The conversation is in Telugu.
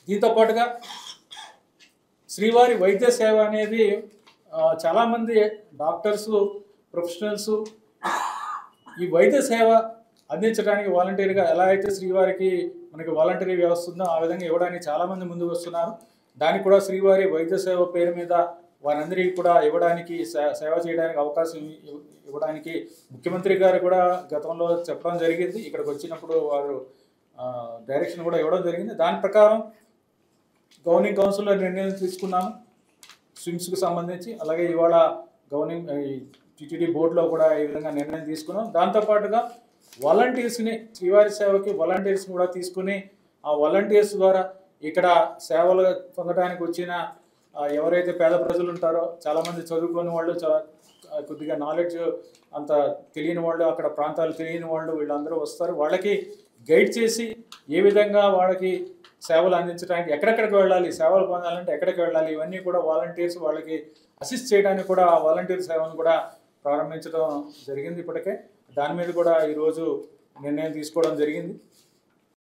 దీంతో పాటుగా శ్రీవారి వైద్య సేవ అనేది చాలామంది డాక్టర్స్ ప్రొఫెషనల్స్ ఈ వైద్య సేవ అందించడానికి వాలంటీర్గా ఎలా అయితే శ్రీవారికి మనకి వాలంటీరీ వ్యవస్థ ఉందో ఆ విధంగా ఇవ్వడానికి చాలామంది ముందుకు వస్తున్నారు. దానికి కూడా శ్రీవారి వైద్య సేవ పేరు మీద వారందరికీ కూడా ఇవ్వడానికి సేవ చేయడానికి అవకాశం ఇవ్వడానికి ముఖ్యమంత్రి గారు కూడా గతంలో చెప్పడం జరిగింది. ఇక్కడికి వచ్చినప్పుడు వారు డైరెక్షన్ కూడా ఇవ్వడం జరిగింది. దాని ప్రకారం గవర్నింగ్ కౌన్సిల్లో నిర్ణయం తీసుకున్నాము స్విమ్స్కి సంబంధించి. అలాగే ఇవాళ గవర్నింగ్ టీటీడీ బోర్డులో కూడా ఈ విధంగా నిర్ణయం తీసుకున్నాం. దాంతోపాటుగా వాలంటీర్స్ని శ్రీవారి సేవకి వాలంటీర్స్ని కూడా తీసుకుని ఆ వాలంటీర్స్ ద్వారా ఇక్కడ సేవలు పొందడానికి వచ్చిన ఎవరైతే పేద ప్రజలు ఉంటారో చాలామంది చదువుకునే వాళ్ళు కొద్దిగా నాలెడ్జ్ అంత తెలియని వాళ్ళు అక్కడ ప్రాంతాలు తెలియని వాళ్ళు వీళ్ళందరూ వస్తారు. వాళ్ళకి గైడ్ చేసి ఏ విధంగా వాళ్ళకి సేవలు అందించడానికి ఎక్కడెక్కడికి వెళ్ళాలి, సేవలు పొందాలంటే ఎక్కడికి వెళ్ళాలి, ఇవన్నీ కూడా వాలంటీర్స్ వాళ్ళకి అసిస్ట్ చేయడానికి కూడా ఆ వాలంటీర్ సేవను కూడా ప్రారంభించడం జరిగింది ఇప్పటికే. దాని మీద కూడా ఈరోజు నిర్ణయం తీసుకోవడం జరిగింది.